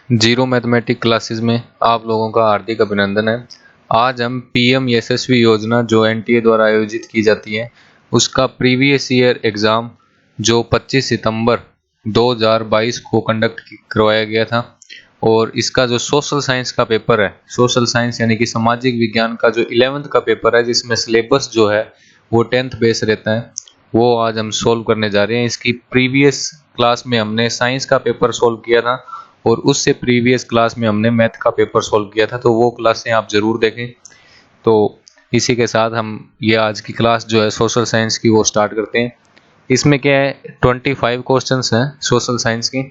Zero mathematic classes में आप लोगों का हार्दिक अभिनंदन है। आज हम पीएम यशस्वी योजना जो एनटीए द्वारा आयोजित की जाती है उसका प्रीवियस ईयर एग्ज़ाम जो 25 सितंबर 2022 को कंडक्ट करवाया गया था और इसका जो सोशल साइंस का पेपर है, सोशल साइंस यानी कि सामाजिक विज्ञान का जो 11th का पेपर है जिसमें सिलेबस जो है वो 10th बेस रहता है, वो आज हम सोल्व करने जा रहे हैं। इसकी प्रीवियस क्लास में हमने साइंस का पेपर सोल्व किया था और उससे प्रीवियस क्लास में हमने मैथ का पेपर सोल्व किया था, तो वो क्लासें आप ज़रूर देखें। तो इसी के साथ हम ये आज की क्लास जो है सोशल साइंस की वो स्टार्ट करते हैं। इसमें क्या है 25 क्वेश्चंस हैं सोशल साइंस की,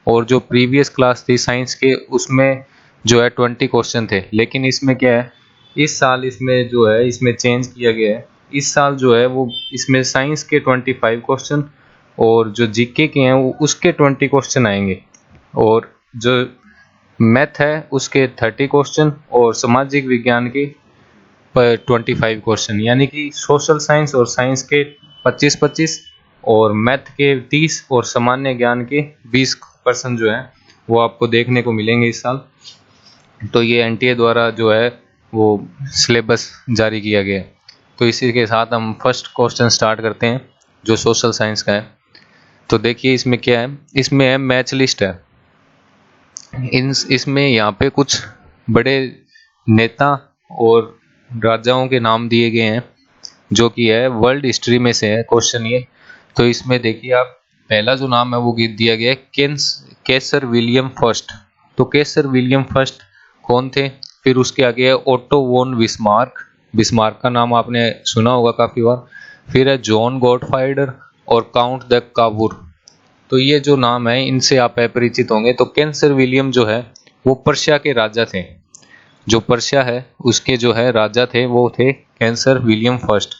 और जो प्रीवियस क्लास थी साइंस के उसमें जो है 20 क्वेश्चन थे। लेकिन इसमें क्या है, इस साल इसमें जो है इसमें चेंज किया गया है। इस साल जो है वो इसमें साइंस के 25 क्वेश्चन और जो जीके के हैं वो उसके 20 क्वेश्चन आएंगे, और जो मैथ है उसके 30 क्वेश्चन और सामाजिक विज्ञान के 25 क्वेश्चन, यानी कि सोशल साइंस और साइंस के 25-25 और मैथ के 30 और सामान्य ज्ञान के 20% जो है वो आपको देखने को मिलेंगे इस साल। तो ये एनटीए द्वारा जो है वो सिलेबस जारी किया गया है। तो इसी के साथ हम फर्स्ट क्वेश्चन स्टार्ट करते हैं जो सोशल साइंस का है। तो देखिए इसमें क्या है, इसमें है मैच लिस्ट है। इसमें यहाँ पे कुछ बड़े नेता और राजाओं के नाम दिए गए हैं जो कि है वर्ल्ड हिस्ट्री में से है क्वेश्चन ये। तो इसमें देखिए आप, पहला जो नाम है वो दिया गया है कैसर विलियम फर्स्ट। तो कैसर विलियम फर्स्ट कौन थे? फिर उसके आगे है ओटो वोन बिस्मार्क, बिस्मार्क का नाम आपने सुना होगा काफ़ी बार। फिर है जॉन गॉटफ्राइडर और काउंट द कावूर। तो ये जो नाम है इनसे आप अपरिचित होंगे। तो कैसर विलियम जो है वो पर्शिया के राजा थे, जो पर्शिया है उसके जो है राजा थे वो थे कैसर विलियम फर्स्ट।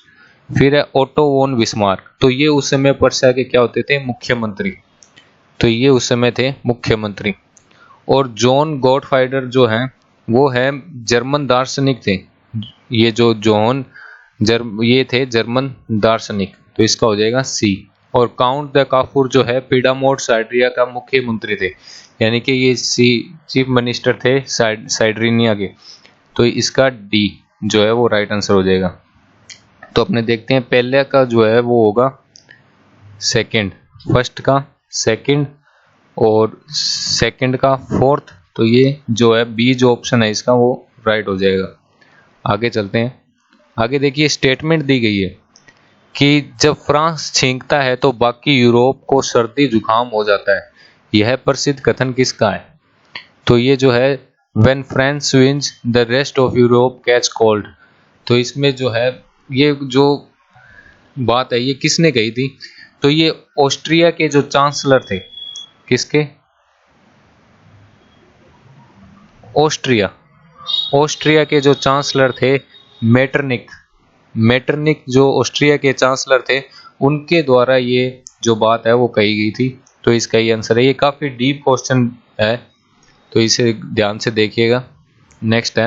फिर है ओटो वोन बिस्मार्क, तो ये उस समय पर्शिया के क्या होते थे? मुख्यमंत्री। तो ये उस समय थे मुख्यमंत्री। और जॉन गॉटफ्राइडर जो है वो है जर्मन दार्शनिक थे। ये जो ये थे जर्मन दार्शनिक, तो इसका हो जाएगा सी। और काउंट द काफूर जो है पिडामोट साइड्रिया का मुख्यमंत्री थे, यानी कि ये चीफ मिनिस्टर थे साइड्रिनिया के। तो इसका डी जो है वो राइट आंसर हो जाएगा। तो अपने देखते हैं पहले का जो है वो होगा सेकंड, फर्स्ट का सेकंड और सेकंड का फोर्थ। तो ये जो है बी जो ऑप्शन है इसका वो राइट हो जाएगा। आगे चलते हैं। आगे देखिए स्टेटमेंट दी गई है कि जब फ्रांस छींकता है तो बाकी यूरोप को सर्दी जुकाम हो जाता है। यह प्रसिद्ध कथन किसका है? तो ये जो है when France wins the rest of Europe catch cold. तो इसमें जो है ये जो बात है ये किसने कही थी? तो ये ऑस्ट्रिया के जो चांसलर थे, किसके? ऑस्ट्रिया के जो चांसलर थे मेटरनिक जो ऑस्ट्रिया के चांसलर थे उनके द्वारा ये जो बात है वो कही गई थी। तो इसका ये आंसर है। ये काफ़ी डीप क्वेश्चन है तो इसे ध्यान से देखिएगा। नेक्स्ट है,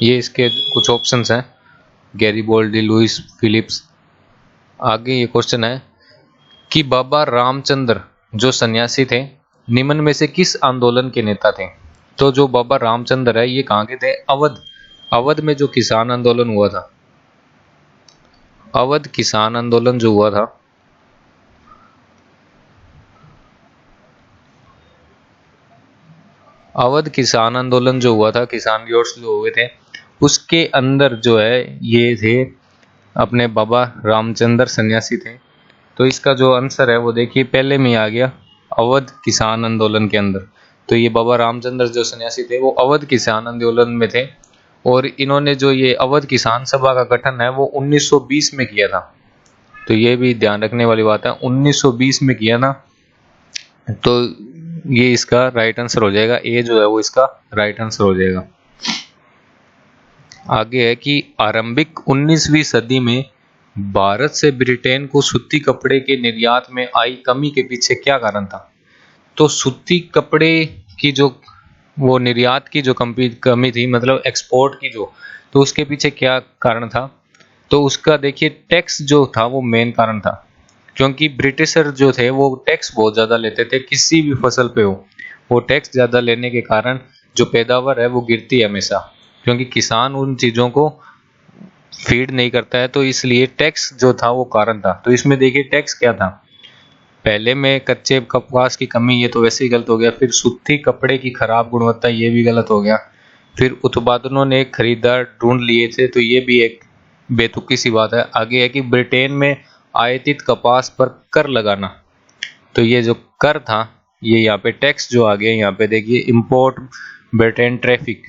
ये इसके कुछ ऑप्शंस हैं, गैरीबोल्डी, लुइस फिलिप्स। आगे ये क्वेश्चन है कि बाबा रामचंद्र जो सन्यासी थे निम्न में से किस आंदोलन के नेता थे? तो जो बाबा रामचंद्र है ये कहाँ के थे? अवध में जो किसान आंदोलन हुआ था, अवध किसान आंदोलन जो हुआ था, अवध किसान आंदोलन जो हुआ था, किसान रिवोल्ट्स जो हुए थे उसके अंदर जो है ये थे अपने बाबा रामचंद्र सन्यासी थे। तो इसका जो आंसर है वो देखिए पहले में आ गया, अवध किसान आंदोलन के अंदर। तो ये बाबा रामचंद्र जो सन्यासी थे वो अवध किसान आंदोलन में थे, और इन्होंने जो ये अवध किसान सभा का गठन है वो 1920 में किया था। तो ये भी ध्यान रखने वाली बात है, 1920 में किया ना। तो ये इसका राइट आंसर हो जाएगा, ए जो है वो इसका राइट आंसर हो जाएगा। आगे है कि आरंभिक 19वीं सदी में भारत से ब्रिटेन को सूती कपड़े के निर्यात में आई कमी के पीछे क्या कारण था? तो सूती कपड़े की जो वो निर्यात की जो कमी थी, मतलब एक्सपोर्ट की जो, तो उसके पीछे क्या कारण था? तो उसका देखिए टैक्स जो था वो मेन कारण था, क्योंकि ब्रिटिशर जो थे वो टैक्स बहुत ज़्यादा लेते थे, किसी भी फसल पे हो, वो टैक्स ज़्यादा लेने के कारण जो पैदावार है वो गिरती है हमेशा, क्योंकि किसान उन चीज़ों को फीड नहीं करता है, तो इसलिए टैक्स जो था वो कारण था। तो इसमें देखिए टैक्स क्या था, पहले में कच्चे कपास की कमी, ये तो वैसे ही गलत हो गया। फिर सूती कपड़े की खराब गुणवत्ता, ये भी गलत हो गया। फिर उत्पादकों ने खरीदार ढूंढ लिए थे, तो ये भी एक बेतुकी सी बात है। आगे है कि ब्रिटेन में आयातित कपास पर कर लगाना, तो ये जो कर था ये यहाँ पे टैक्स जो आ गया, यहाँ पे देखिए इंपोर्ट ब्रिटेन ट्रैफिक,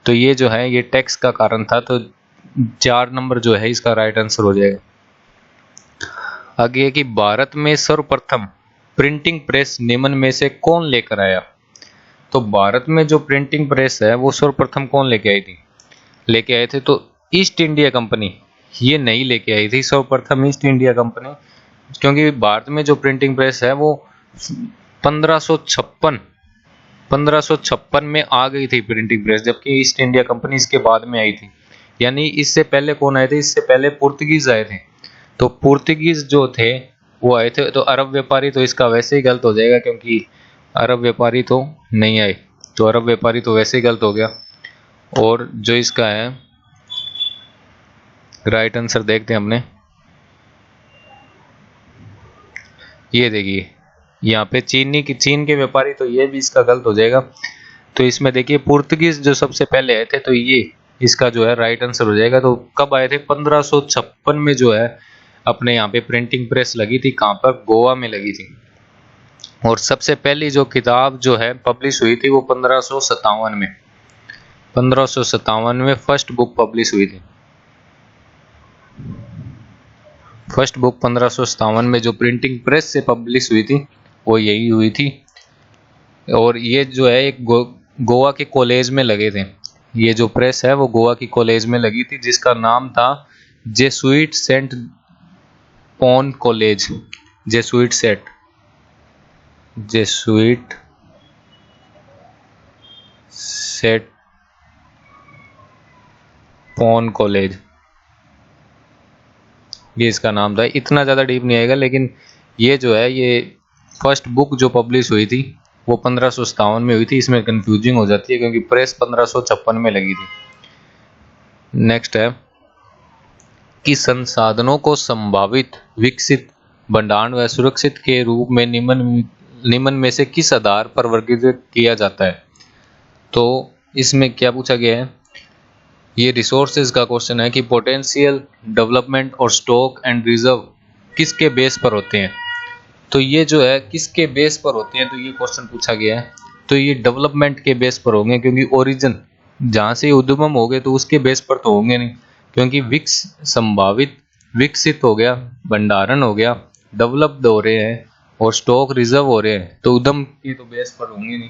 तो ये जो है ये टैक्स का कारण था। तो 4 नंबर जो है इसका राइट आंसर हो जाएगा। आगे है कि भारत में सर्वप्रथम प्रिंटिंग प्रेस निम्न में से कौन लेकर आया। तो भारत में जो प्रिंटिंग प्रेस है वो सर्वप्रथम कौन लेके आई थी, लेके आए थे तो ईस्ट इंडिया कंपनी, ये नहीं लेके आई थी सर्वप्रथम ईस्ट इंडिया कंपनी, क्योंकि भारत में जो प्रिंटिंग प्रेस है वो 1556 में आ गई थी प्रिंटिंग प्रेस, जबकि ईस्ट इंडिया कंपनी इसके बाद में आई थी। यानी इससे पहले कौन आए थे, इससे पहले पुर्तगीज आए थे। तो पुर्तगीज जो थे वो आए थे, तो अरब व्यापारी, तो इसका वैसे ही गलत हो जाएगा, क्योंकि अरब व्यापारी तो नहीं आए, तो अरब व्यापारी तो वैसे ही गलत हो गया। और जो इसका है राइट आंसर देखते हैं हमने, ये देखिए यहाँ पे चीन के व्यापारी, तो ये भी इसका गलत हो जाएगा। तो इसमें देखिए पुर्तगीज जो सबसे पहले आए थे, तो ये इसका जो है राइट आंसर हो जाएगा। तो कब आए थे, 1556 में जो है अपने यहाँ पे प्रिंटिंग प्रेस लगी थी, कहाँ पर, गोवा में लगी थी। और सबसे पहली जो किताब जो है पब्लिश हुई थी वो 1557 में फर्स्ट बुक पब्लिश हुई थी। फर्स्ट बुक 1557 में जो प्रिंटिंग प्रेस से पब्लिश हुई थी वो यही हुई थी। और ये जो है एक गोवा के कॉलेज में लगे थे, ये जो प्रेस है वो गोवा की कॉलेज में लगी थी, जिसका नाम था Jesuit Saint Paul college, Jesuit Saint Paul college, ये इसका नाम था। इतना ज़्यादा डीप नहीं आएगा, लेकिन ये जो है ये फर्स्ट बुक जो पब्लिश हुई थी वो 1557 में हुई थी। इसमें कंफ्यूजिंग हो जाती है क्योंकि प्रेस 1556 में लगी थी। नेक्स्ट है कि संसाधनों को संभावित, विकसित, भंडारण व सुरक्षित के रूप में निम्न में से किस आधार पर वर्गीकृत किया जाता है। तो इसमें क्या पूछा गया है, ये रिसोर्सेज का क्वेश्चन है कि पोटेंशियल, डेवलपमेंट और स्टॉक एंड रिजर्व किसके बेस पर होते हैं। तो ये जो है किसके बेस पर होते हैं, तो ये क्वेश्चन पूछा गया है। तो ये डेवलपमेंट के बेस पर होंगे, क्योंकि ओरिजिन जहाँ से उद्गम हो गए तो उसके बेस पर तो होंगे नहीं, क्योंकि संभावित, विकसित हो गया, भंडारण हो गया, डेवलप्ड हो रहे हैं और स्टॉक रिजर्व हो रहे हैं, तो उद्यम की तो बेस पर होंगे नहीं।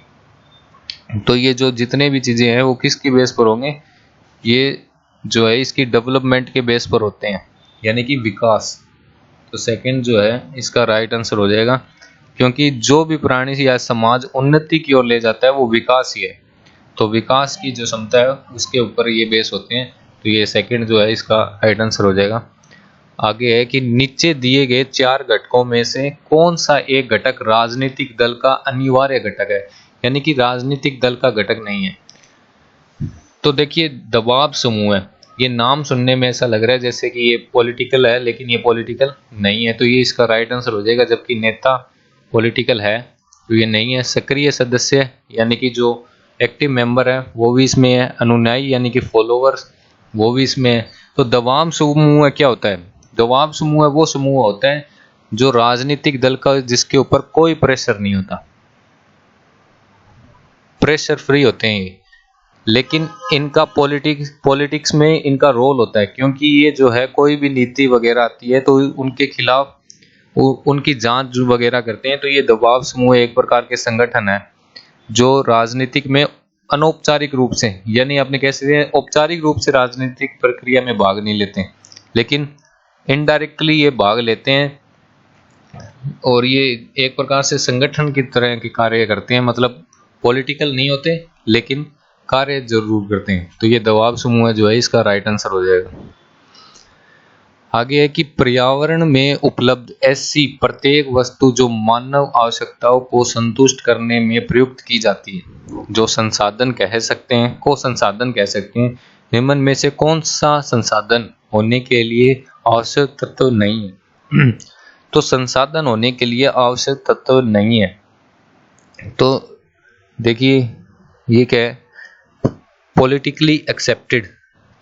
तो ये जो जितने भी चीज़ें हैं वो किसकी बेस पर होंगे, ये जो है इसकी डेवलपमेंट के बेस पर होते हैं, यानी कि विकास। तो सेकंड जो है इसका राइट आंसर हो जाएगा, क्योंकि जो भी प्राणी या समाज उन्नति की ओर ले जाता है वो विकास ही है। तो विकास की जो क्षमता है उसके ऊपर ये बेस होते हैं। तो ये सेकंड जो है इसका राइट आंसर हो जाएगा। आगे है कि नीचे दिए गए 4 घटकों में से कौन सा एक घटक राजनीतिक दल का अनिवार्य घटक है, यानी कि राजनीतिक दल का घटक नहीं है। तो देखिए दबाव समूह है, ये नाम सुनने में ऐसा लग रहा है जैसे कि ये पॉलिटिकल है, लेकिन ये पॉलिटिकल नहीं है, तो ये इसका राइट आंसर हो जाएगा। जबकि नेता पॉलिटिकल है तो ये नहीं है। सक्रिय सदस्य यानी कि जो एक्टिव मेंबर है वो भी इसमें है। अनुयायी यानी कि फॉलोअर्स वो भी इसमें है। तो दबाव समूह क्या होता है, दबाव समूह वो समूह होता है जो राजनीतिक दल का, जिसके ऊपर कोई प्रेशर नहीं होता, प्रेशर फ्री होते हैं ये। लेकिन इनका पॉलिटिक्स में इनका रोल होता है, क्योंकि ये जो है कोई भी नीति वगैरह आती है तो उनके खिलाफ उनकी जांच वगैरह करते हैं। तो ये दबाव समूह एक प्रकार के संगठन है जो राजनीतिक में अनौपचारिक रूप से, यानी आपने कैसे औपचारिक रूप से राजनीतिक प्रक्रिया में भाग नहीं लेते, लेकिन इनडायरेक्टली ये भाग लेते हैं और ये एक प्रकार से संगठन की तरह के कार्य करते हैं। मतलब पॉलिटिकल नहीं होते लेकिन कार्य जरूर करते हैं। तो ये दबाव समूह जो है इसका राइट आंसर हो जाएगा। आगे है कि पर्यावरण में उपलब्ध ऐसी प्रत्येक वस्तु जो मानव आवश्यकताओं को संतुष्ट करने में प्रयुक्त की जाती है, जो संसाधन कह सकते हैं, को संसाधन कह सकते हैं, निम्न में से कौन सा संसाधन होने के लिए आवश्यक तत्व नहीं है? तो संसाधन होने के लिए आवश्यक तत्व नहीं है, तो देखिए ये क्या है, पॉलिटिकली एक्सेप्टेड।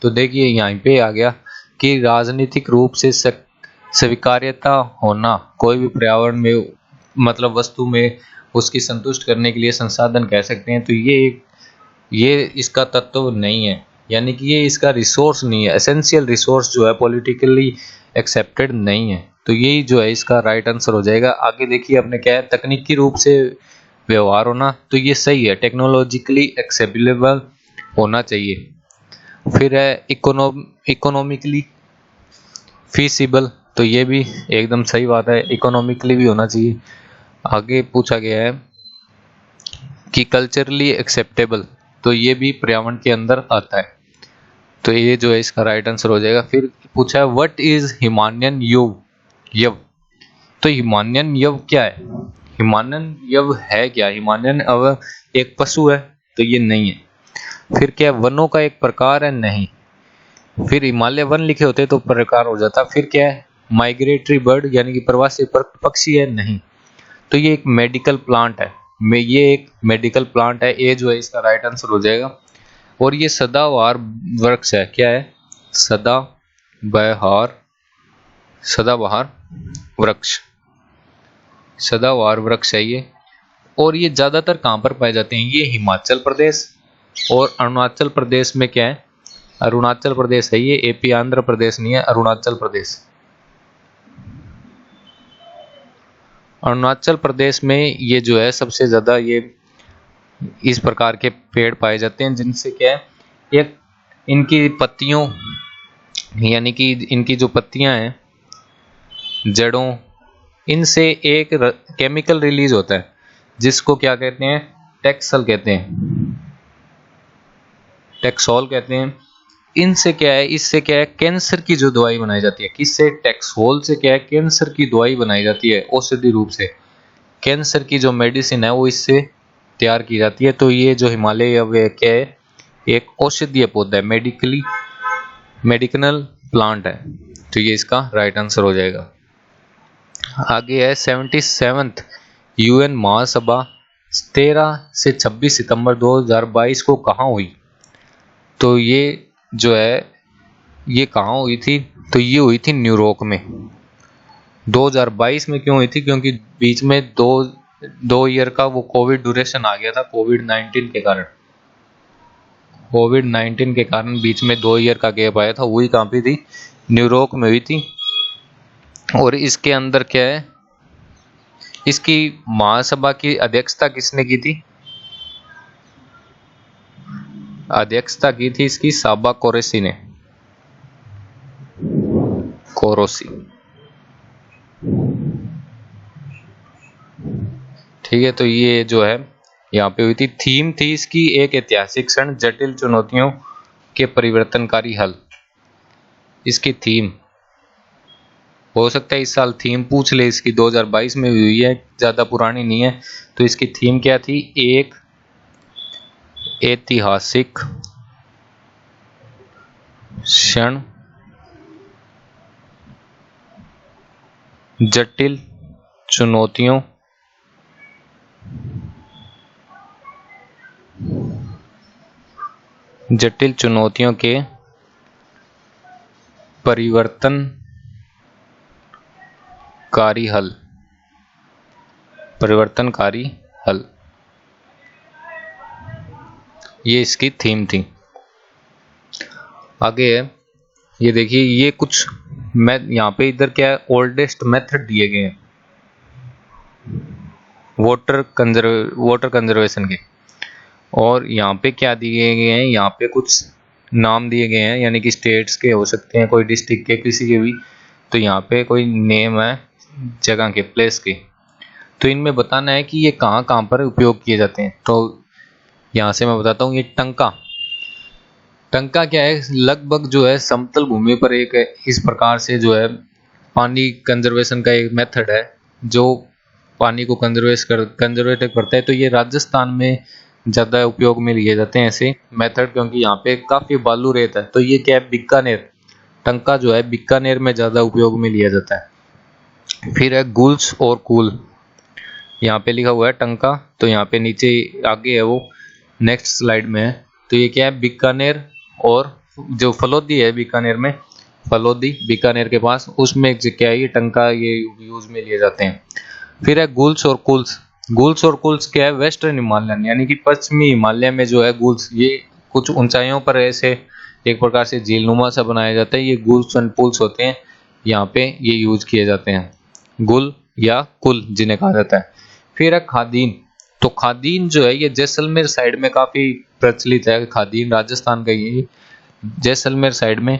तो देखिए यहाँ पे आ गया कि राजनीतिक रूप से स्वीकार्यता होना, कोई भी पर्यावरण में मतलब वस्तु में उसकी संतुष्ट करने के लिए संसाधन कह सकते हैं, तो ये इसका तत्व नहीं है, यानी कि ये इसका रिसोर्स नहीं है, एसेंशियल रिसोर्स जो है पॉलिटिकली एक्सेप्टेड नहीं है, तो यही जो है इसका राइट आंसर हो जाएगा। आगे देखिए अपने क्या है, तकनीकी रूप से व्यवहार होना, तो ये सही है, टेक्नोलॉजिकली एक्सेप्टेबल होना चाहिए। फिर है इकोनॉमिकली फीसिबल, तो ये भी एकदम सही बात है, इकोनॉमिकली भी होना चाहिए। आगे पूछा गया है कि कल्चरली एक्सेप्टेबल, तो ये भी पर्यावरण के अंदर आता है, तो ये जो है इसका राइट आंसर हो जाएगा। फिर पूछा है व्हाट इज हिमालयन यव, तो हिमालयन यव क्या है? हिमालयन यव है क्या? हिमालयन यव एक पशु है, तो ये नहीं है। फिर क्या है, वनों का एक प्रकार है? नहीं। फिर हिमालय वन लिखे होते तो प्रकार हो जाता। फिर क्या है, माइग्रेटरी बर्ड यानी कि प्रवासी पक्षी है? नहीं। तो ये एक मेडिकल प्लांट है, ये एक मेडिकल प्लांट है, ये जो है इसका राइट आंसर हो जाएगा। और ये सदाबहार वृक्ष है, क्या है? सदाबहार वृक्ष, सदाबहार वृक्ष है ये। और ये ज्यादातर कहाँ पर पाए जाते हैं? ये हिमाचल प्रदेश और अरुणाचल प्रदेश में, क्या है, अरुणाचल प्रदेश है ये, एपी आंध्र प्रदेश नहीं है, अरुणाचल प्रदेश। अरुणाचल प्रदेश में ये जो है सबसे ज्यादा ये इस प्रकार के पेड़ पाए जाते हैं, जिनसे क्या है, एक इनकी पत्तियों यानी कि इनकी जो पत्तियां हैं, जड़ों, इनसे एक केमिकल रिलीज होता है जिसको क्या कहते हैं? टैक्सल कहते हैं, टैक्सोल कहते हैं। इनसे क्या है, इससे क्या है, कैंसर की जो दवाई बनाई जाती है, किससे? टैक्सोल से क्या है, कैंसर की दवाई बनाई जाती है, औषधि रूप से कैंसर की जो मेडिसिन है वो इससे तैयार की जाती है। तो ये जो हिमालय वे क्या है, एक औषधीय पौधा है, मेडिकल प्लांट है, तो ये इसका राइट आंसर हो जाएगा। आगे है 77th यूएन महासभा 13 से 26 सितंबर 2022 को कहाँ हुई? तो ये जो है ये कहाँ हुई थी? तो ये हुई थी न्यूयॉर्क में। 2022 में क्यों हुई थी? क्योंकि बीच में दो ईयर का वो कोविड ड्यूरेशन आ गया था, कोविड 19 के कारण बीच में 2 ईयर का गैप आया था, वही कहाँ पे थी? न्यूयॉर्क में हुई थी। और इसके अंदर क्या है, इसकी महासभा की अध्यक्षता किसने की थी? अध्यक्षता की थी इसकी साबा कोरेसी ने, कोरोसी। ठीक है, तो ये जो है यहाँ पे हुई थी। थीम थी इसकी एक ऐतिहासिक क्षण, जटिल चुनौतियों के परिवर्तनकारी हल। इसकी थीम हो सकता है इस साल थीम पूछ ले इसकी, 2022 में हुई है, ज्यादा पुरानी नहीं है। तो इसकी थीम क्या थी? एक ऐतिहासिक क्षण, जटिल चुनौतियों के परिवर्तनकारी हल, ये इसकी थीम थी। आगे है, ये देखिए, ये कुछ मैं यहाँ पे इधर क्या है, ओल्डेस्ट मेथड दिए गए हैं वाटर कंजर्वेशन के, और यहाँ पे क्या दिए गए हैं, यहाँ पे कुछ नाम दिए गए हैं, यानी कि स्टेट्स के हो सकते हैं, कोई डिस्ट्रिक्ट के, किसी के भी। तो यहाँ पे कोई नेम है जगह के, प्लेस के, तो इनमें बताना है कि ये कहाँ कहाँ पर उपयोग किए जाते हैं। तो यहाँ से मैं बताता हूँ, ये टंका टंका क्या है, लगभग जो है समतल भूमि पर एक इस प्रकार से जो है पानी कंजर्वेशन का एक मेथड है जो पानी को कंजर्वेट करता है। तो ये राजस्थान में ज़्यादा उपयोग में लिए जाते हैं ऐसे मेथड, क्योंकि यहाँ पे काफ़ी बालू रेत है। तो ये क्या है, बीकानेर, टंका जो है बीकानेर में ज़्यादा उपयोग में लिया जाता है। फिर है गुल्स और कूल, यहाँ पे लिखा हुआ है टंका, तो यहाँ पे नीचे आगे है वो नेक्स्ट स्लाइड में है। तो ये क्या है, बीकानेर और जो फलोदी है बीकानेर में, फलोदी बीकानेर के पास, उसमें क्या है ये टंका ये यूज में लिए जाते हैं। फिर है गुल्स और कुल्स। गुल्स और कुल्स क्या है, वेस्टर्न हिमालयन यानी कि पश्चिमी हिमालय में जो है गुल्स, ये कुछ ऊंचाइयों पर ऐसे एक प्रकार से झीलनुमा सा बनाया जाता है, ये गुल्स एंड पुल्स होते हैं, यहाँ पे ये यूज किए जाते हैं, गुल या कुल जिन्हें कहा जाता है। फिर है खादीन। तो खादीन जो है ये जैसलमेर साइड में काफी प्रचलित है, खादीन राजस्थान का ये जैसलमेर साइड में।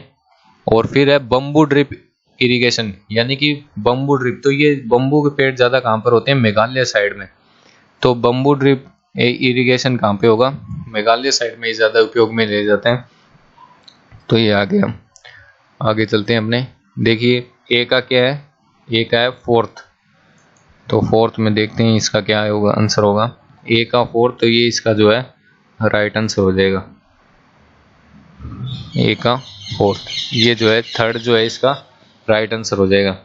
और फिर है बम्बू ड्रिप इरिगेशन, यानी कि बम्बू ड्रिप, तो ये बम्बू के पेड़ ज्यादा कहाँ पर होते हैं, मेघालय साइड में। तो बम्बू ड्रिप इरिगेशन कहाँ पे होगा, मेघालय साइड में ज्यादा उपयोग में ले जाते हैं। तो ये आगे हम आगे चलते हैं अपने, देखिए ए का क्या है, ए का है फोर्थ। तो फोर्थ में देखते हैं इसका क्या होगा, आंसर होगा ए का फोर्थ, तो ये इसका जो है राइट आंसर हो जाएगा, ए का फोर्थ, ये जो है थर्ड जो है इसका राइट आंसर हो जाएगा।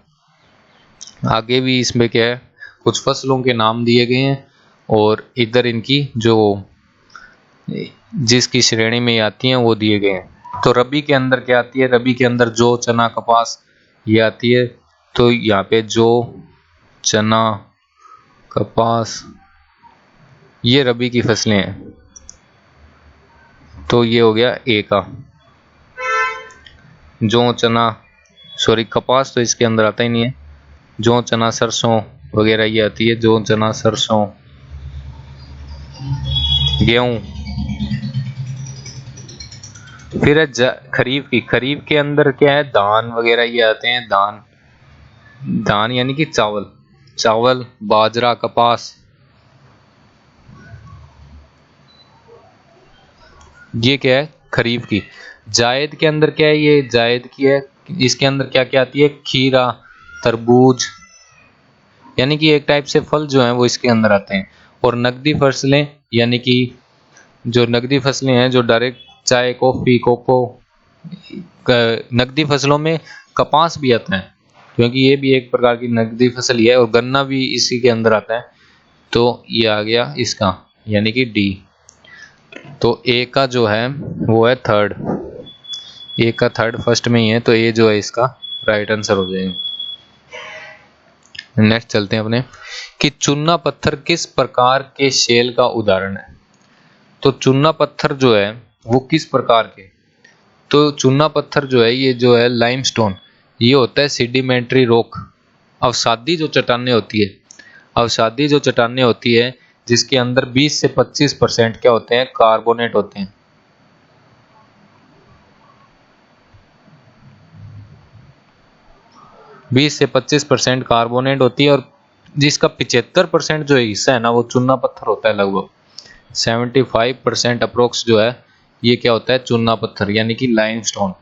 आगे भी इसमें क्या है, कुछ फसलों के नाम दिए गए हैं और इधर इनकी जो जिसकी श्रेणी में आती हैं वो दिए गए हैं। तो रबी के अंदर क्या आती है, रबी के अंदर जौ, चना, कपास ये आती है। तो यहाँ पे जौ, चना, कपास ये रबी की फसलें हैं। तो ये हो गया ए का, जौ, चना, सॉरी कपास तो इसके अंदर आता ही नहीं है, जौ, चना, सरसों वगैरह ये आती है, जौ, चना, सरसों, गेहूं। फिर है खरीफ की, खरीफ के अंदर क्या है, धान वगैरह ये आते हैं, धान, धान यानी कि चावल, चावल, बाजरा, कपास ये क्या है खरीफ की। जायद के अंदर क्या है, ये जायद की है, इसके अंदर क्या क्या आती है, खीरा, तरबूज, यानी कि एक टाइप से फल जो हैं वो इसके अंदर आते हैं। और नकदी फसलें यानी कि जो नकदी फसलें हैं जो डायरेक्ट चाय, कॉफी, कोको, नकदी फसलों में कपास भी आता है क्योंकि ये भी एक प्रकार की नकदी फसल ही है, और गन्ना भी इसी के अंदर आता है। तो ये आ गया इसका यानी कि डी। तो ए का जो है वो है थर्ड, ए का थर्ड फर्स्ट में ही है, तो ए जो है इसका राइट आंसर हो जाएगा। नेक्स्ट चलते हैं अपने कि चूना पत्थर किस प्रकार के शेल का उदाहरण है। तो चूना पत्थर जो है वो किस प्रकार के, तो चूना पत्थर जो है ये जो है लाइमस्टोन, ये होता है सेडिमेंट्री रॉक, अवसादी जो चट्टानें होती है, अवसादी जो चट्टानें होती है जिसके अंदर 20 से 25% क्या होते हैं, कार्बोनेट होते हैं। बीस से 25% कार्बोनेट होती है, और जिसका 75% जो हिस्सा है ना वो चूना पत्थर होता है, लगभग 75% अप्रोक्स जो है ये क्या होता है, चूना पत्थर यानी कि लाइमस्टोन,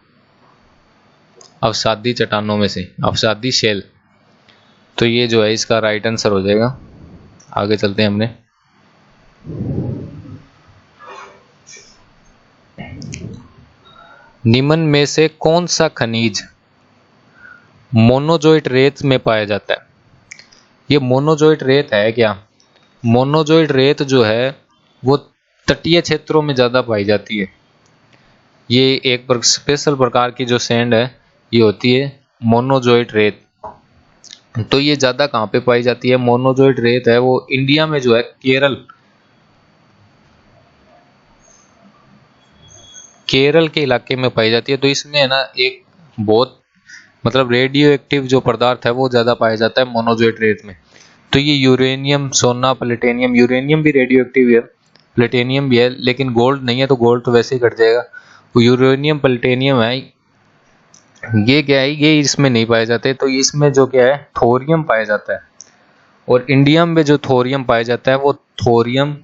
अवसादी चट्टानों में से, अवसादी शेल। तो ये जो है इसका राइट आंसर हो जाएगा। आगे चलते हैं हमने, निम्न में से कौन सा खनिज मोनोजोइट रेत में पाया जाता है। ये मोनोजोइट रेत है क्या, मोनोजोइट रेत जो है वो तटीय क्षेत्रों में ज़्यादा पाई जाती है। ये एक स्पेशल प्रकार की जो सैंड है ये होती है मोनोजोइट रेत। तो ये ज़्यादा कहाँ पे पाई जाती है, मोनोजोइट रेत है वो इंडिया में जो है केरल के इलाके में पाई जाती है। तो इसमें है ना एक बहुत मतलब रेडियो एक्टिव जो पदार्थ है वो ज़्यादा पाया जाता है मोनोजोइट रेत में। तो ये यूरेनियम, सोना, प्लेटिनियम, यूरेनियम भी रेडियो एक्टिव है, प्लेटिनियम भी है, लेकिन गोल्ड नहीं है, तो गोल्ड तो वैसे ही कट जाएगा। तो यूरेनियम, प्लेटिनियम है, ये क्या है, ये इसमें नहीं पाए जाते। तो इसमें जो क्या है थोरियम पाया जाता है, और इंडिया में जो थोरियम पाया जाता है वो थोरियम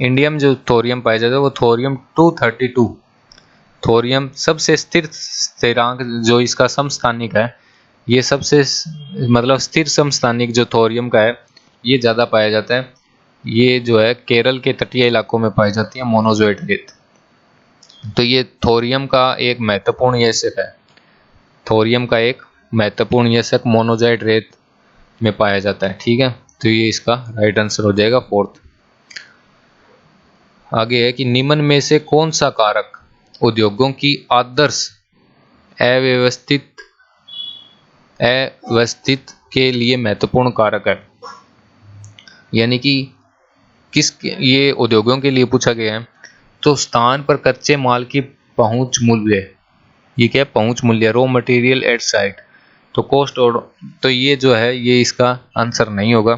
इंडिया में जो थोरियम पाया जाता है वो थोरियम 232। थोरियम सबसे स्थिर स्थिरांक जो इसका समस्थानिक है, ये सबसे मतलब स्थिर समस्थानिक जो थोरियम का है ये ज़्यादा पाया जाता है। ये जो है केरल के तटीय इलाकों में पाई जाती है मोनोजोइट रेत। तो ये थोरियम का एक महत्वपूर्ण यशक है। थोरियम का एक महत्वपूर्ण यशक मोनोजोइट रेत में पाया जाता है। ठीक है, तो ये इसका राइट आंसर हो जाएगा फोर्थ। आगे है कि निम्न में से कौन सा कारक उद्योगों की आदर्श अव्यवस्थित के लिए महत्वपूर्ण कारक है। यानी कि ये उद्योगों के लिए पूछा गया है। तो स्थान पर कच्चे माल की पहुंच मूल्य, ये क्या है, पहुंच मूल्य, रॉ मटेरियल एट साइट। तो कॉस्ट और तो ये जो है ये इसका आंसर नहीं होगा,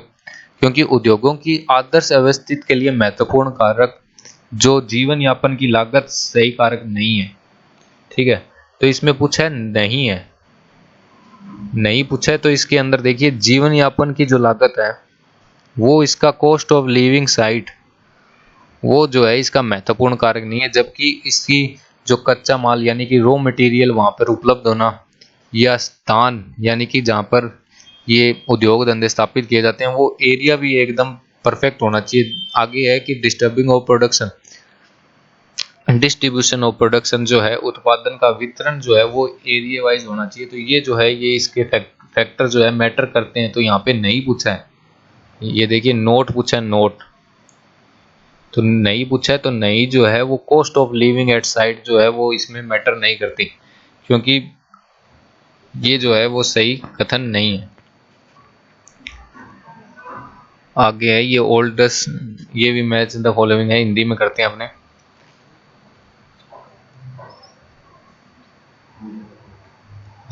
क्योंकि उद्योगों की आदर्श अवस्थित के लिए महत्वपूर्ण कारक जो जीवन यापन की लागत सही कारक नहीं है। ठीक है, तो इसमें पूछा है नहीं है, नहीं पूछा है, तो इसके अंदर देखिए जीवन यापन की जो लागत है वो इसका कॉस्ट ऑफ लिविंग साइट, वो जो है इसका महत्वपूर्ण कारक नहीं है। जबकि इसकी जो कच्चा माल यानी कि रॉ मटेरियल वहाँ पर उपलब्ध होना, या स्थान यानी कि जहाँ पर ये उद्योग धंधे स्थापित किए जाते हैं वो एरिया भी एकदम परफेक्ट होना चाहिए। आगे है कि डिस्ट्रीब्यूशन ऑफ प्रोडक्शन जो है, उत्पादन का वितरण जो है वो एरिया वाइज होना चाहिए। तो ये जो है ये इसके फैक्टर जो है मैटर करते हैं। तो यहाँ पे नहीं पूछा है, ये देखिए नोट पूछा है, नोट तो नहीं पूछा है। तो नहीं जो है वो cost of living at site जो है वो इसमें मैटर नहीं करती, क्योंकि ये जो है वो सही कथन नहीं है। आगे है ये ओल्डेस्ट, ये भी मैच इन द फॉलोइंग है, हिंदी में करते हैं अपने।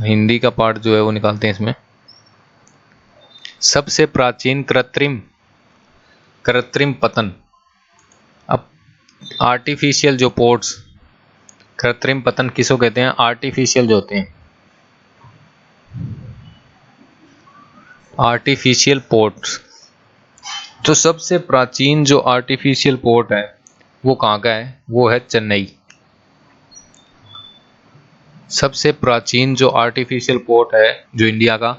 हिंदी का पार्ट जो है वो निकालते हैं इसमें। सबसे प्राचीन कृत्रिम पतन। अब आर्टिफिशियल जो पोर्ट्स, कृत्रिम पतन किसको कहते हैं, आर्टिफिशियल जो होते हैं, आर्टिफिशियल पोर्ट्स। तो सबसे प्राचीन जो आर्टिफिशियल पोर्ट है वो कहाँ का है, वो है चेन्नई। सबसे प्राचीन जो आर्टिफिशियल पोर्ट है जो इंडिया का,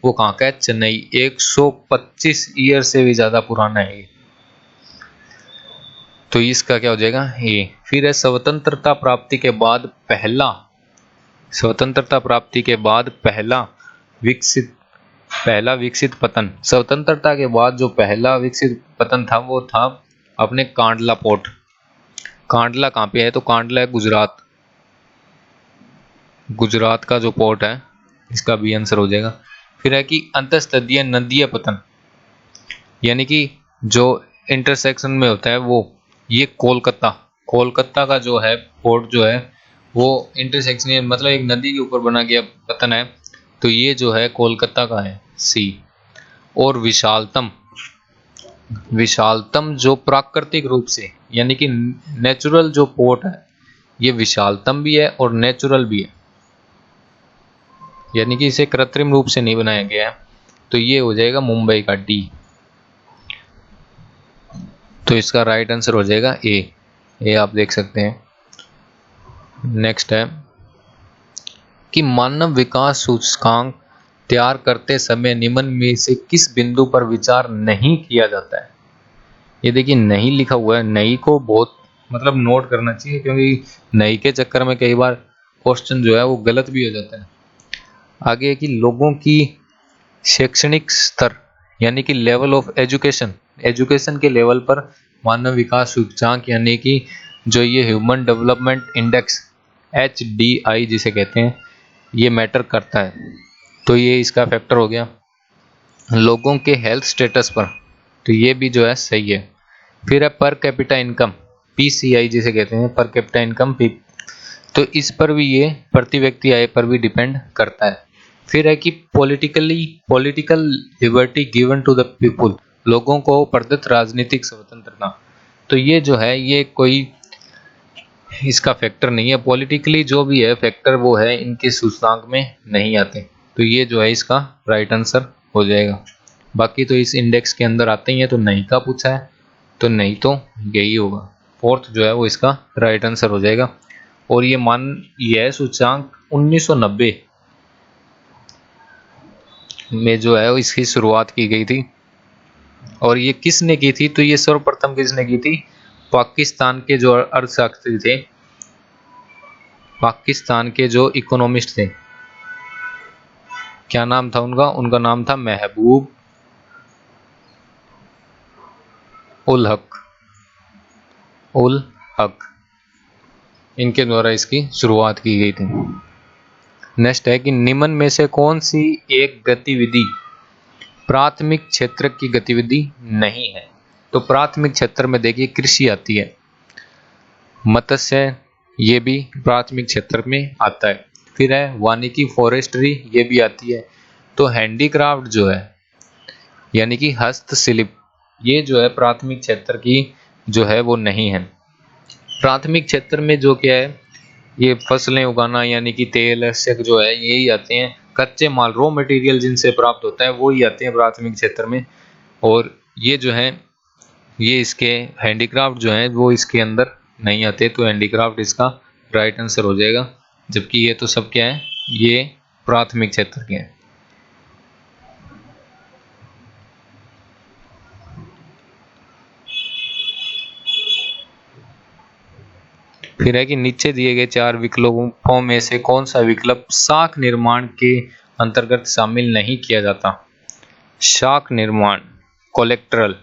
वो कहाँ का है, चेन्नई। 125 ईयर से भी ज्यादा पुराना है ये। तो इसका क्या हो जाएगा, ये। फिर है स्वतंत्रता प्राप्ति के बाद पहला विकसित पतन। स्वतंत्रता के बाद जो पहला विकसित पतन था वो था अपने कांडला पोर्ट। कांडला कहाँ पे है, तो कांडला है गुजरात का जो पोर्ट है, इसका भी आंसर हो जाएगा। फिर है कि अंतर्संधीय नदीय पतन, यानी कि जो इंटरसेक्शन में होता है वो, ये कोलकाता का जो है पोर्ट जो है वो इंटरसेक्शन मतलब एक नदी के ऊपर बना गया पतन है। तो ये जो है कोलकाता का है, सी। और विशालतम जो प्राकृतिक रूप से यानी कि नेचुरल जो पोर्ट है, ये विशालतम भी है और नेचुरल भी है, यानी कि इसे कृत्रिम रूप से नहीं बनाया गया है। तो ये हो जाएगा मुंबई का, डी। तो इसका राइट आंसर हो जाएगा ए आप देख सकते हैं। नेक्स्ट है कि मानव विकास सूचकांक तैयार करते समय निम्न में से किस बिंदु पर विचार नहीं किया जाता है। ये देखिए नहीं लिखा हुआ है, नहीं को बहुत मतलब नोट करना चाहिए, क्योंकि नहीं के चक्कर में कई बार क्वेश्चन जो है वो गलत भी हो जाता है। आगे है कि लोगों की शैक्षणिक स्तर यानी कि लेवल ऑफ एजुकेशन के लेवल पर मानव विकास सूचकांक यानी कि जो ये ह्यूमन डेवलपमेंट इंडेक्स HDI जिसे कहते हैं, ये मैटर करता है। तो ये इसका फैक्टर हो गया। लोगों के हेल्थ स्टेटस पर, तो ये भी जो है सही है। फिर है पर कैपिटा इनकम, PCI जिसे कहते हैं, पर कैपिटा इनकम, तो इस पर भी ये प्रति व्यक्ति आय पर भी डिपेंड करता है। फिर है कि political liberty given to the people, लोगों को प्रदत्त राजनीतिक स्वतंत्रता। तो ये जो है ये कोई इसका फैक्टर नहीं है। पॉलिटिकली जो भी है फैक्टर वो है इनके सूचकांक में नहीं आते। तो ये जो है इसका राइट आंसर हो जाएगा। बाकी तो इस इंडेक्स के अंदर आते ही है। तो नहीं का पूछा है, तो नहीं तो यही होगा, फोर्थ जो है वो इसका राइट आंसर हो जाएगा। और यह सूचकांक 1990 में जो है वो इसकी शुरुआत की गई थी। और ये किसने की थी, तो ये सर्वप्रथम किसने की थी, पाकिस्तान के जो अर्थशास्त्री थे, पाकिस्तान के जो इकोनॉमिस्ट थे, क्या नाम था उनका, उनका नाम था महबूब उल हक, इनके द्वारा इसकी शुरुआत की गई थी। नेक्स्ट है कि निम्न में से कौन सी एक गतिविधि प्राथमिक क्षेत्र की गतिविधि नहीं है। तो प्राथमिक क्षेत्र में देखिए कृषि आती है, मत्स्य ये भी प्राथमिक क्षेत्र में आता है, फिर है वानिकी फॉरेस्ट्री ये भी आती है। तो हैंडीक्राफ्ट जो है यानी कि हस्तशिल्प, ये जो है प्राथमिक क्षेत्र की जो है वो नहीं है। प्राथमिक क्षेत्र में जो क्या है, ये फसलें उगाना यानी कि तेल से जो है यही आते हैं, कच्चे माल रॉ मटेरियल जिनसे प्राप्त होता है वो ही आते हैं प्राथमिक क्षेत्र में। और ये जो है ये इसके हैंडीक्राफ्ट जो है वो इसके अंदर नहीं आते, तो हैंडीक्राफ्ट इसका राइट आंसर हो जाएगा। जबकि ये तो सब क्या है, ये प्राथमिक क्षेत्र के हैं। फिर है कि नीचे दिए गए 4 विकल्पों में से कौन सा विकल्प शाख निर्माण के अंतर्गत शामिल नहीं किया जाता। शाख निर्माण, कोलेक्ट्रल,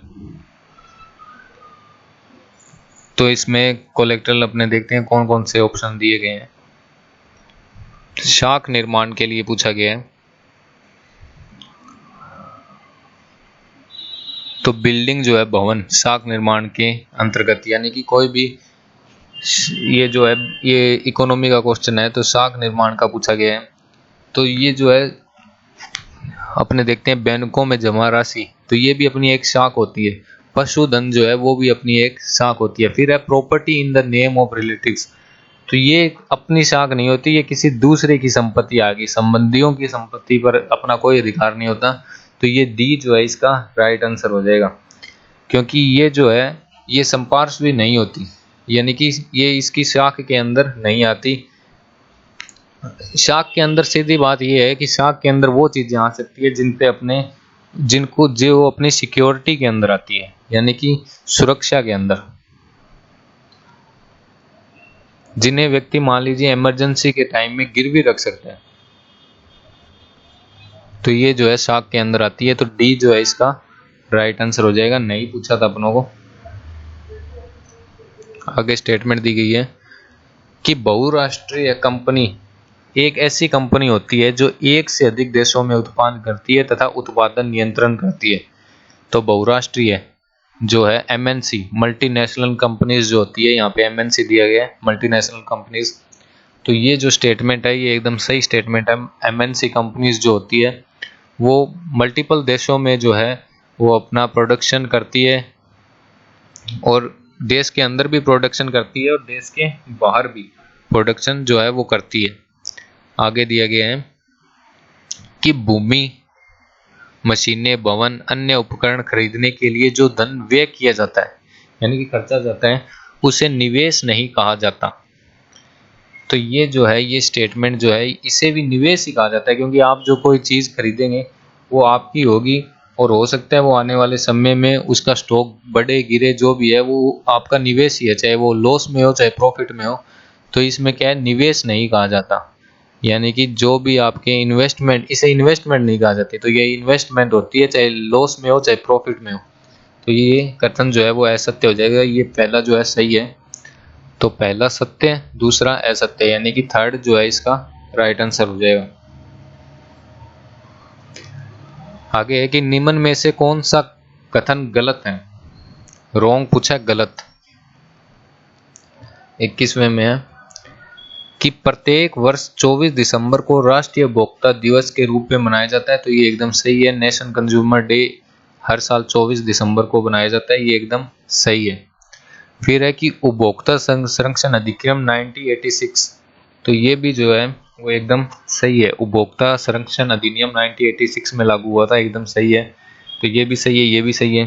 तो इसमें कोलेक्ट्रल अपने देखते हैं कौन कौन से ऑप्शन दिए गए हैं। शाख निर्माण के लिए पूछा गया है, तो बिल्डिंग जो है भवन शाख निर्माण के अंतर्गत, यानी कि कोई भी ये जो है ये इकोनॉमी का क्वेश्चन है तो शाख निर्माण का पूछा गया है। तो ये जो है अपने देखते हैं बैंकों में जमा राशि, तो ये भी अपनी एक शाख होती है। पशुधन जो है वो भी अपनी एक शाख होती है। फिर है property in the name of relatives, तो ये अपनी शाख नहीं होती, ये किसी दूसरे की संपत्ति आ गई, संबंधियों की संपत्ति पर अपना कोई अधिकार नहीं होता। तो ये डी जो है इसका राइट आंसर हो जाएगा, क्योंकि ये जो है ये संपार्श्विक भी नहीं होती, यानी कि ये इसकी शाख के अंदर नहीं आती। शाख के अंदर सीधी बात ये है कि शाख के अंदर वो चीजें आ सकती है जिन पे अपने जिनको जो अपनी सिक्योरिटी के अंदर आती है, यानी कि सुरक्षा के अंदर, जिन्हें व्यक्ति मान लीजिए इमरजेंसी के टाइम में गिरवी रख सकते हैं, तो ये जो है शाख के अंदर आती है। तो डी जो है इसका राइट आंसर हो जाएगा। नहीं पूछा था अपनों को। आगे स्टेटमेंट दी गई है कि बहुराष्ट्रीय कंपनी एक ऐसी कंपनी होती है जो एक से अधिक देशों में उत्पादन करती है तथा उत्पादन नियंत्रण करती है। तो बहुराष्ट्रीय जो है एमएनसी, मल्टीनेशनल कंपनीज जो होती है, यहाँ पे एमएनसी दिया गया है, मल्टीनेशनल कंपनीज। तो ये जो स्टेटमेंट है ये एकदम सही स्टेटमेंट है। एमएनसी कंपनीज जो होती है वो मल्टीपल देशों में जो है वो अपना प्रोडक्शन करती है, और देश के अंदर भी प्रोडक्शन करती है और देश के बाहर भी प्रोडक्शन जो है वो करती है। आगे दिया गया है कि भूमि, मशीनें, भवन, अन्य उपकरण खरीदने के लिए जो धन व्यय किया जाता है यानी कि खर्चा जाता है, उसे निवेश नहीं कहा जाता। तो ये जो है ये स्टेटमेंट जो है इसे भी निवेश ही कहा जाता है, क्योंकि आप जो कोई चीज़ खरीदेंगे वो आपकी होगी और हो सकता है वो आने वाले समय में उसका स्टॉक बढ़े गिरे, जो भी है वो आपका निवेश ही है, चाहे वो लॉस में हो चाहे प्रॉफिट में हो। तो इसमें क्या है, निवेश नहीं कहा जाता, यानी कि जो भी आपके इन्वेस्टमेंट, इसे इन्वेस्टमेंट नहीं कहा जाती। तो ये इन्वेस्टमेंट होती है चाहे लॉस में हो चाहे प्रॉफिट में हो। तो ये कथन जो है वो असत्य हो जाएगा। ये पहला जो है सही है, तो पहला सत्य, दूसरा असत्य, यानी कि थर्ड जो है इसका राइट आंसर हो जाएगा। आगे है कि निम्न में से कौन सा कथन गलत है। रॉन्ग पूछा, गलत। 21वें में है कि प्रत्येक वर्ष 24 दिसंबर को राष्ट्रीय उपभोक्ता दिवस के रूप में मनाया जाता है। तो ये एकदम सही है। नेशनल कंज्यूमर डे हर साल 24 दिसंबर को बनाया जाता है, ये एकदम सही है। फिर है कि उपभोक्ता संरक्षण अधिनियम 1986, तो ये भी जो है वो एकदम सही है। उपभोक्ता संरक्षण अधिनियम 1986 में लागू हुआ था, एकदम सही है। तो ये भी सही है, ये भी सही है।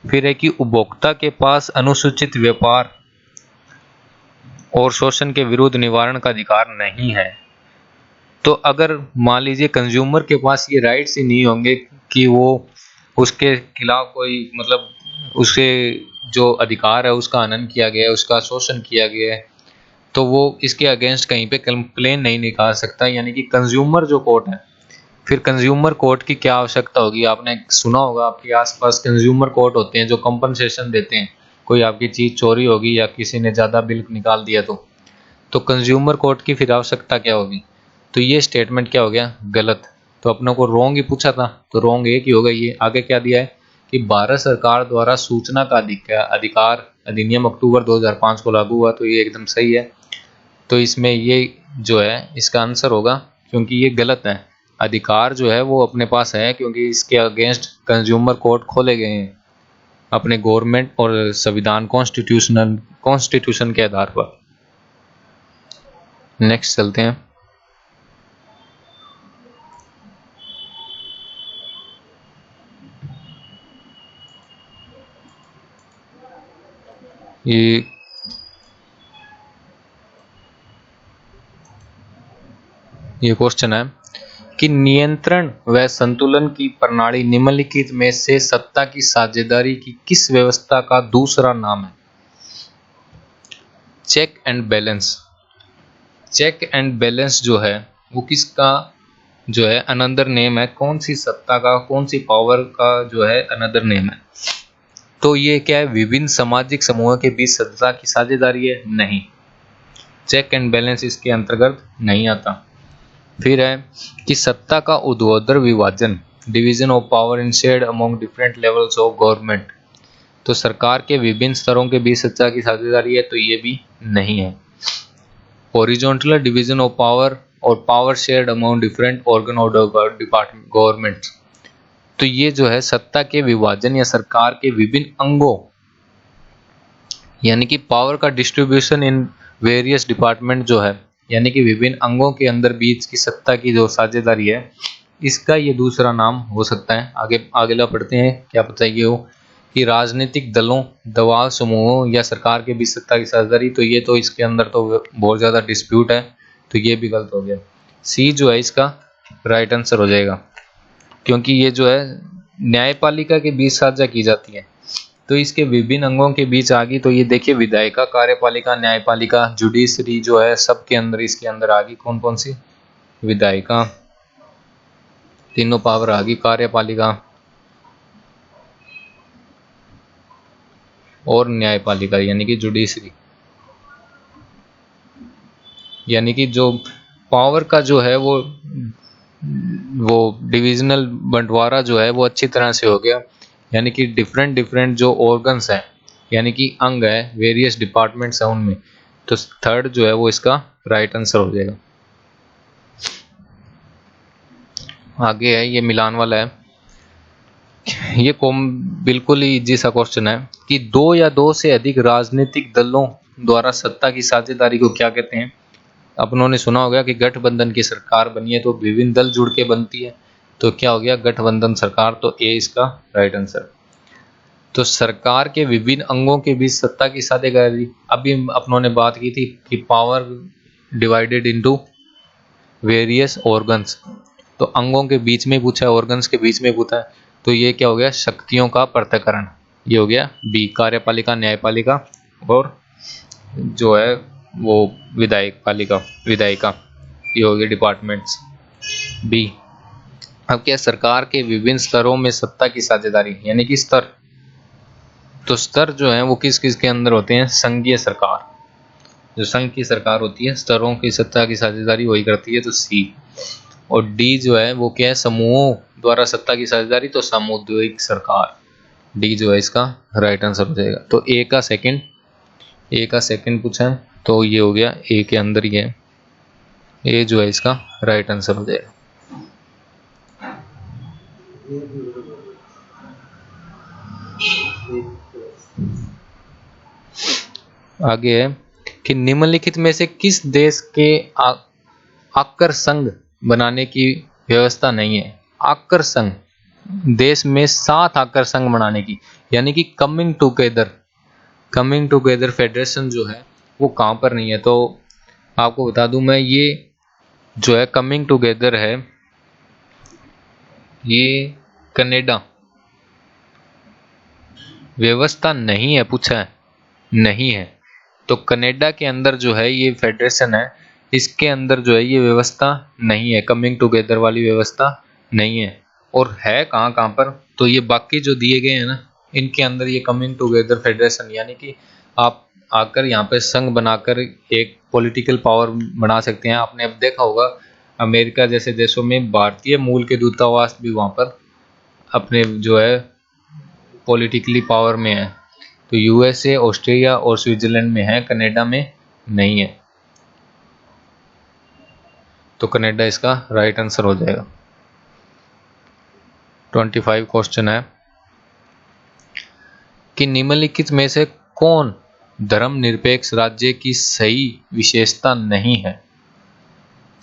फिर है कि उपभोक्ता के पास अनुसूचित व्यापार और शोषण के विरुद्ध निवारण का अधिकार नहीं है। तो अगर मान लीजिए कंज्यूमर के पास ये राइट्स ही नहीं होंगे कि वो उसके खिलाफ कोई मतलब उसे जो अधिकार है उसका हनन किया गया है, उसका शोषण किया गया है, तो वो इसके अगेंस्ट कहीं पे कंप्लेन नहीं निकाल सकता, यानी कि कंज्यूमर जो कोर्ट है। फिर कंज्यूमर कोर्ट की क्या आवश्यकता होगी? आपने सुना होगा आपके आसपास कंज्यूमर कोर्ट होते हैं जो कंपनसेशन देते हैं, कोई आपकी चीज चोरी होगी या किसी ने ज़्यादा बिल निकाल दिया तो कंज्यूमर कोर्ट की फिर आवश्यकता क्या होगी? तो ये स्टेटमेंट क्या हो गया? गलत। तो अपनों को रोंग ही पूछा था, तो रोंग एक ही होगा। ये आगे क्या दिया है कि भारत सरकार द्वारा सूचना का अधिकार अधिनियम अक्टूबर 2005 को लागू हुआ, तो ये एकदम सही है। तो इसमें ये जो है इसका आंसर होगा, क्योंकि ये गलत है। अधिकार जो है वो अपने पास है क्योंकि इसके अगेंस्ट कंज्यूमर कोर्ट खोले गए हैं अपने गवर्नमेंट और संविधान कॉन्स्टिट्यूशन के आधार पर। नेक्स्ट चलते हैं। ये क्वेश्चन है कि नियंत्रण व संतुलन की प्रणाली निम्नलिखित में से सत्ता की साझेदारी की किस व्यवस्था का दूसरा नाम है? Check and balance. Check and balance जो है वो किसका जो है अनदर नेम है? कौन सी सत्ता का, कौन सी पावर का जो है अनदर नेम है? तो ये क्या है? विभिन्न सामाजिक समूहों के बीच सत्ता की साझेदारी है? नहीं, चेक एंड बैलेंस इसके अंतर्गत नहीं आता। फिर है कि सत्ता का ऊर्ध्वाधर विभाजन, division of power in shared among different levels of government. तो सरकार के विभिन्न स्तरों के बीच सत्ता की साझेदारी है? तो ये भी नहीं है। हॉरिजॉन्टल डिवीजन ऑफ पावर और power shared among different organ of department government. तो ये जो है सत्ता के विभाजन या सरकार के विभिन्न अंगों, यानी कि पावर का डिस्ट्रीब्यूशन इन वेरियस डिपार्टमेंट जो है, यानी कि विभिन्न अंगों के अंदर बीच की सत्ता की जो साझेदारी है, इसका ये दूसरा नाम हो सकता है। आगे पढ़ते हैं, क्या पता ये हो कि राजनीतिक दलों, दबाव समूहों या सरकार के बीच सत्ता की साझेदारी। तो ये तो इसके अंदर तो बहुत ज़्यादा डिस्प्यूट है, तो ये भी गलत हो गया। सी जो है इसका राइट आंसर हो जाएगा, क्योंकि ये जो है न्यायपालिका के बीच साझा की जाती है। तो इसके विभिन्न अंगों के बीच आ गई, तो ये देखिए विधायिका, कार्यपालिका, न्यायपालिका, जुडिशरी जो है सबके अंदर इसके अंदर आ गई। कौन कौन सी? विधायिका, तीनों पावर आ गई, कार्यपालिका और न्यायपालिका, यानी कि जुडिशरी। यानी कि जो पावर का जो है वो डिविजनल बंटवारा जो है वो अच्छी तरह से हो गया, यानी कि डिफरेंट जो ऑर्गन्स हैं, यानी कि अंग है, वेरियस डिपार्टमेंट्स हैं उनमें। तो थर्ड जो है वो इसका राइट आंसर हो जाएगा। आगे है, ये मिलान वाला है। ये बिल्कुल ही इजी सा क्वेश्चन है कि दो या दो से अधिक राजनीतिक दलों द्वारा सत्ता की साझेदारी को क्या कहते हैं? अपनों ने सुना होगा कि गठबंधन की सरकार बनी है, तो विभिन्न दल जुड़ के बनती है, तो क्या हो गया? गठबंधन सरकार। तो ए इसका राइट आंसर। तो सरकार के विभिन्न अंगों के बीच सत्ता की साझेदारी, अभी अपनों ने बात की थी कि power divided into various organs, तो अंगों के बीच में पूछा है, ऑर्गन्स के बीच में पूछा है, तो ये क्या हो गया? शक्तियों का पृथक्करण। ये हो गया बी, कार्यपालिका, न्यायपालिका और जो है वो विधायिका, ये हो गए डिपार्टमेंट्स, बी। अब क्या? सरकार के विभिन्न स्तरों में सत्ता की साझेदारी, यानी कि स्तर। तो स्तर जो है वो किस किस के अंदर होते हैं? संघीय सरकार, जो संघ की सरकार होती है, स्तरों की सत्ता की साझेदारी वही करती है, तो सी। और डी जो है वो क्या है? समूहों द्वारा सत्ता की साझेदारी, तो सामुदायिक सरकार। डी जो है इसका राइट आंसर हो जाएगा। तो ए का सेकंड पूछा है, तो ये हो गया ए के अंदर ही है, ए जो है इसका राइट आंसर हो जाएगा। आगे है कि निम्नलिखित में से किस देश के आकर संघ बनाने की व्यवस्था नहीं है? आकर संघ, देश में 7 आकर संघ बनाने की, यानी कि कमिंग टुगेदर फेडरेशन जो है वो कहाँ पर नहीं है। तो आपको बता दूं मैं, ये जो है कमिंग टुगेदर है, ये कनाडा व्यवस्था नहीं है, पूछा है नहीं है। तो कनाडा के अंदर जो है ये फेडरेशन है, इसके अंदर जो है ये व्यवस्था नहीं है, कमिंग टुगेदर वाली व्यवस्था नहीं है। और है कहाँ कहाँ पर, तो ये बाकी जो दिए गए हैं ना, इनके अंदर ये कमिंग टुगेदर फेडरेशन, यानी कि आप आकर यहाँ पे संघ बनाकर एक पॉलिटिकल पावर बना सकते हैं। आपने अब देखा होगा अमेरिका जैसे देशों में भारतीय मूल के दूतावास भी वहाँ पर अपने जो है पॉलिटिकली पावर में है। तो यूएसए, ऑस्ट्रेलिया और स्विट्जरलैंड में है, कनाडा में नहीं है। तो कनाडा इसका राइट आंसर हो जाएगा। 25 क्वेश्चन है कि निम्नलिखित में से कौन धर्मनिरपेक्ष राज्य की सही विशेषता नहीं है।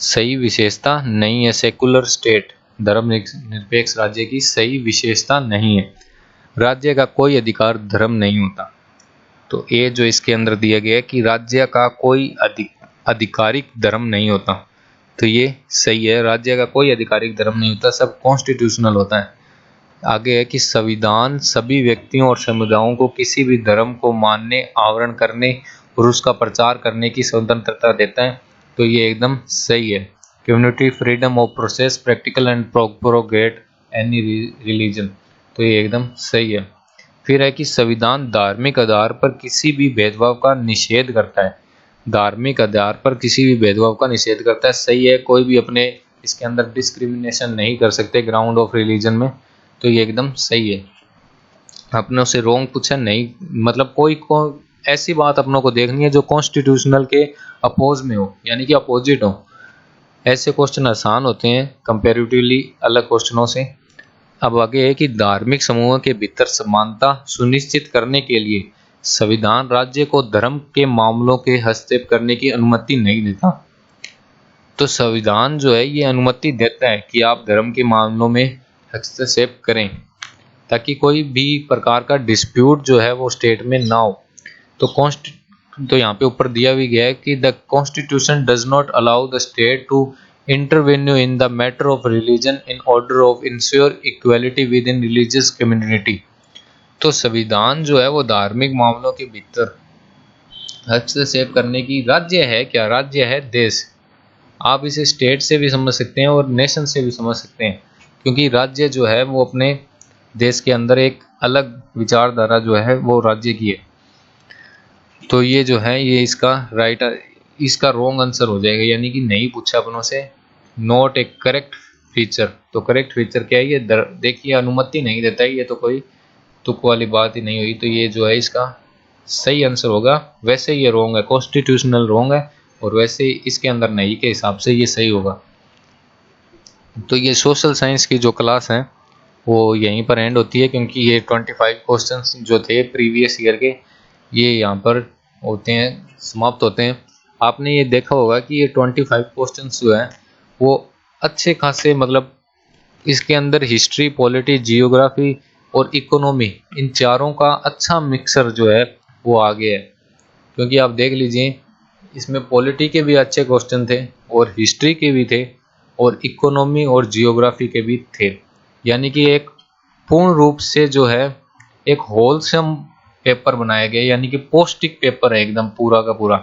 सही विशेषता नहीं है, सेकुलर स्टेट धर्मनिरपेक्ष राज्य की सही विशेषता नहीं है। राज्य का कोई अधिकार धर्म नहीं होता। तो ये जो इसके अंदर दिया गया है कि राज्य का कोई आधिकारिक धर्म नहीं होता, तो ये सही है, राज्य का कोई आधिकारिक धर्म नहीं होता, सब कॉन्स्टिट्यूशनल होता है। आगे है कि संविधान सभी व्यक्तियों और समुदायों को किसी भी धर्म को मानने, आवरण करने और उसका प्रचार करने की स्वतंत्रता देता है। तो ये एकदम सही है। Community freedom of process practical and propagate any religion, तो ये एकदम सही है। फिर है कि संविधान धार्मिक आधार पर किसी भी भेदभाव का निषेध करता है। धार्मिक आधार पर किसी भी भेदभाव का निषेध करता है, सही है। कोई भी अपने इसके अंदर डिस्क्रिमिनेशन नहीं कर सकते ग्राउंड ऑफ रिलीजन में, तो ये एकदम सही है। अपनों से रोंग पूछा नहीं, मतलब कोई ऐसी बात अपनों को देखनी है जो कॉन्स्टिट्यूशनल के अपोज में हो, यानी कि अपोजिट हो। ऐसे क्वेश्चन आसान होते हैं कंपैरेटिवली अलग क्वेश्चनों से। अब आगे है कि धार्मिक समूहों के भीतर समानता सुनिश्चित करने के लिए संविधान राज्य को धर्म के मामलों के हस्तक्षेप करने की अनुमति नहीं देता। तो संविधान जो है ये अनुमति देता है कि आप धर्म के मामलों में हस्तक्षेप करें, ताकि कोई भी प्रकार का डिस्प्यूट जो है वो स्टेट में ना हो। तो यहाँ पे ऊपर दिया भी गया है कि the constitution does not allow the state to intervene in the matter of religion in order of ensure equality with in religious community. तो संविधान जो है वो धार्मिक मामलों के भीतर हस्तक्षेप करने की, राज्य है क्या, राज्य है देश। आप इसे स्टेट से भी समझ सकते हैं और नेशन से भी समझ सकते हैं, क्योंकि राज्य जो है वो अपने देश के अंदर एक अलग विचारधारा जो है वो राज्य की है। तो ये जो है ये इसका रॉन्ग आंसर हो जाएगा, यानी कि नहीं पूछा अपनों से, नॉट ए करेक्ट फीचर। तो करेक्ट फीचर क्या है, ये देखिए अनुमति नहीं देता है, ये तो कोई तुक वाली बात ही नहीं हुई। तो ये जो है इसका सही आंसर होगा। वैसे ये रॉन्ग है, कॉन्स्टिट्यूशनल रॉन्ग है, और वैसे इसके अंदर नहीं के हिसाब से ये सही होगा। तो ये सोशल साइंस की जो क्लास है वो यहीं पर एंड होती है, क्योंकि ये 25 क्वेश्चंस जो थे प्रीवियस ईयर के ये यहाँ पर होते हैं, समाप्त होते हैं। आपने ये देखा होगा कि ये 25 क्वेश्चंस जो है वो अच्छे खासे, मतलब इसके अंदर हिस्ट्री, पॉलिटी, जियोग्राफी और इकोनॉमी, इन चारों का अच्छा मिक्सर जो है वो आ गया है। क्योंकि आप देख लीजिए इसमें पॉलिटी के भी अच्छे क्वेश्चन थे और हिस्ट्री के भी थे और इकोनॉमी और जियोग्राफी के भी थे, यानी कि एक पूर्ण रूप से जो है एक होलसम पेपर बनाया गया, यानी कि पौष्टिक पेपर है एकदम पूरा का पूरा।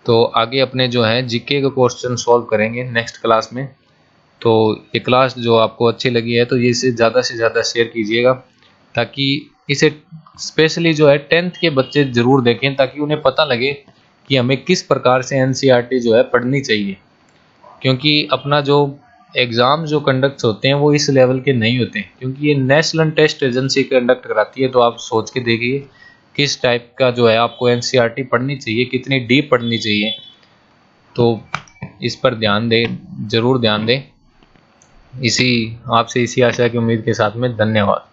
तो आगे अपने जो है जीके के क्वेश्चन सॉल्व करेंगे नेक्स्ट क्लास में। तो ये क्लास जो आपको अच्छी लगी है तो ये इसे ज़्यादा से ज़्यादा शेयर कीजिएगा, ताकि इसे स्पेशली जो है 10th के बच्चे ज़रूर देखें, ताकि उन्हें पता लगे कि हमें किस प्रकार से एनसीईआरटी जो है पढ़नी चाहिए। क्योंकि अपना जो एग्ज़ाम जो कंडक्ट होते हैं वो इस लेवल के नहीं होते, क्योंकि ये नेशनल टेस्ट एजेंसी कंडक्ट कराती है। तो आप सोच के देखिए किस टाइप का जो है आपको एनसीईआरटी पढ़नी चाहिए, कितनी डीप पढ़नी चाहिए। तो इस पर ध्यान दें, ज़रूर ध्यान दें। आपसे इसी आशा की उम्मीद के साथ में धन्यवाद।